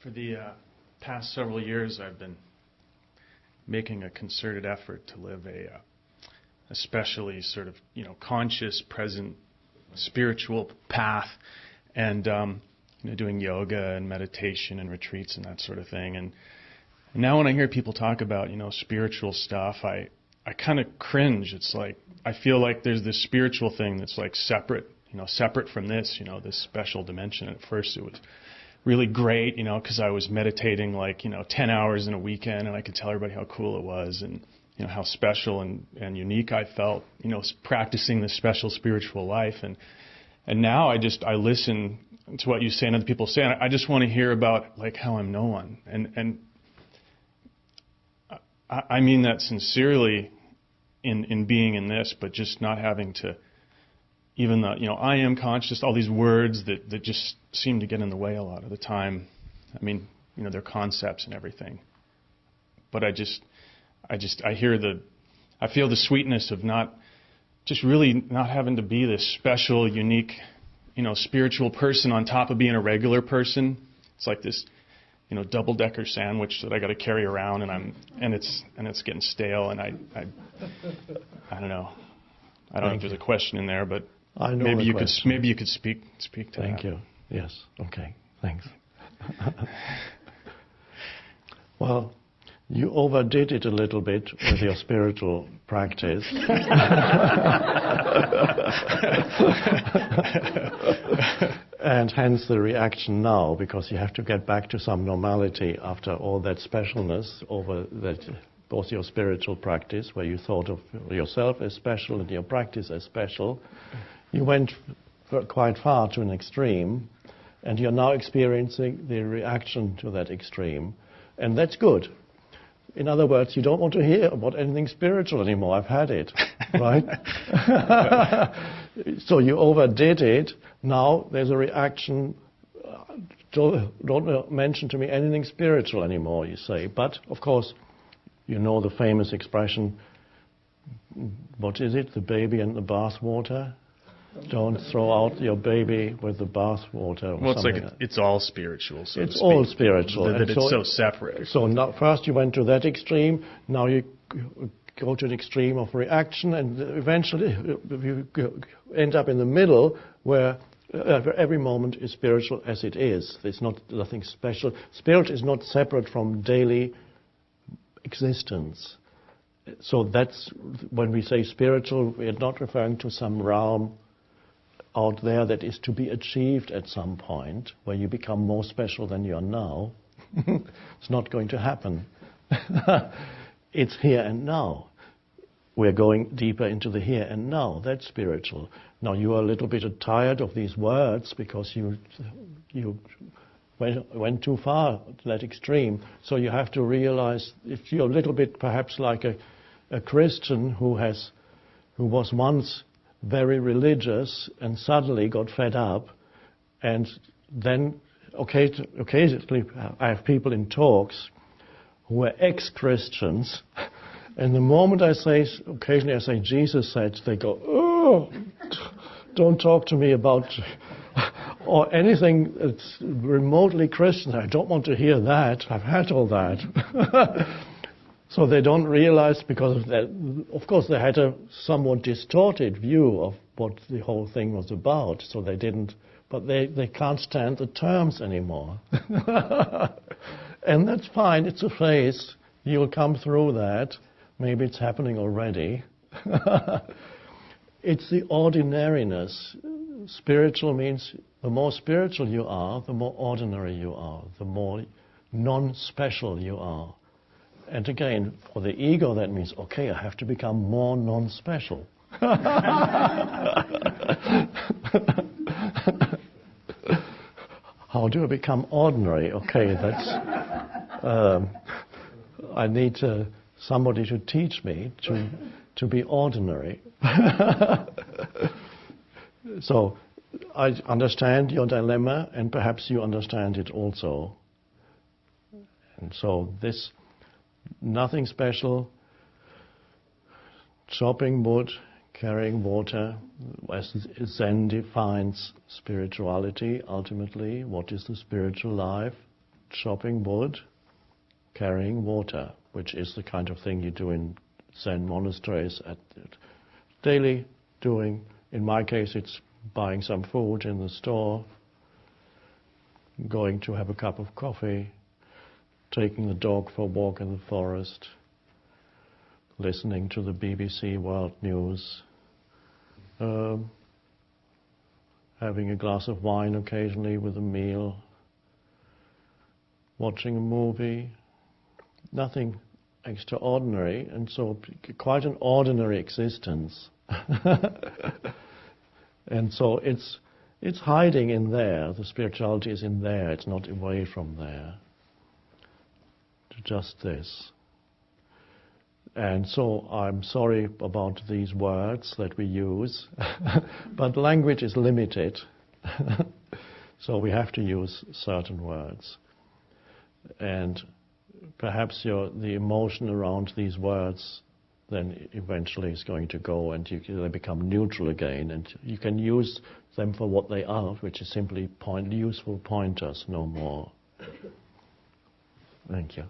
For the past several years, I've been making a concerted effort to live a especially sort of, conscious, present, spiritual path, and doing yoga and meditation and retreats and that sort of thing. And now when I hear people talk about, spiritual stuff, I kind of cringe. It's like, I feel like there's this spiritual thing that's like separate, separate from this, this special dimension. At first it was really great, because I was meditating 10 hours in a weekend, and I could tell everybody how cool it was and, how special and unique I felt, practicing this special spiritual life. And now I listen to what you say and other people say, and I just want to hear about how I'm no one. And I mean that sincerely in being in this, but just not having to, even the, I am conscious, all these words that just seem to get in the way a lot of the time. I mean, they're concepts and everything. But I feel the sweetness of really not having to be this special, unique, spiritual person on top of being a regular person. It's like this, double-decker sandwich that I got to carry around, and it's getting stale, and I don't know. I don't know if there's a question in there, but maybe you could speak to that. Thank you. Yes. Okay. Thanks. Well, you overdid it a little bit with your spiritual practice. And hence the reaction now, because you have to get back to some normality after all that specialness over that, both your spiritual practice, where you thought of yourself as special and your practice as special. You went quite far to an extreme, and you're now experiencing the reaction to that extreme. And that's good. In other words, you don't want to hear about anything spiritual anymore. I've had it, right? So you overdid it. Now there's a reaction. Don't mention to me anything spiritual anymore, you say. But, of course, the famous expression, what is it, the baby and the bath water? Don't throw out your baby with the bath water. Well, it's all spiritual, so it's all spiritual. That it's so separate. So now, first you went to that extreme, now you go to an extreme of reaction, and eventually you end up in the middle where every moment is spiritual as it is. There's nothing special. Spirit is not separate from daily existence. So that's when we say spiritual, we're not referring to some realm out there that is to be achieved at some point, where you become more special than you are now. It's not going to happen. It's here and now. We're going deeper into the here and now. That's spiritual. Now you are a little bit tired of these words because you went too far to that extreme. So you have to realize, if you're a little bit perhaps like a Christian who was once very religious and suddenly got fed up, and then occasionally I have people in talks who are ex-Christians, and the moment occasionally I say Jesus said, they go, oh, don't talk to me about or anything that's remotely Christian. I don't want to hear that. I've had all that. So they don't realize, because of that, of course they had a somewhat distorted view of what the whole thing was about, so they didn't, but they can't stand the terms anymore. And that's fine, it's a phase. You'll come through that. Maybe it's happening already. It's the ordinariness. Spiritual means the more spiritual you are, the more ordinary you are, the more non-special you are. And again, for the ego, that means, okay, I have to become more non-special. How do I become ordinary? Okay, that's... I need somebody to teach me to be ordinary. So I understand your dilemma, and perhaps you understand it also. And so this... Nothing special, chopping wood, carrying water, as Zen defines spirituality ultimately. What is the spiritual life? chopping wood, carrying water, which is the kind of thing you do in Zen monasteries at daily doing. In my case, it's buying some food in the store, going to have a cup of coffee, taking the dog for a walk in the forest, listening to the BBC World News, having a glass of wine occasionally with a meal, watching a movie, nothing extraordinary, and so quite an ordinary existence. And so it's hiding in there. The spirituality is in there. It's not away from there. Just this. And so I'm sorry about these words that we use, but language is limited. So we have to use certain words. And perhaps the emotion around these words then eventually is going to go, and they become neutral again, and you can use them for what they are, which is simply useful pointers, no more. Thank you.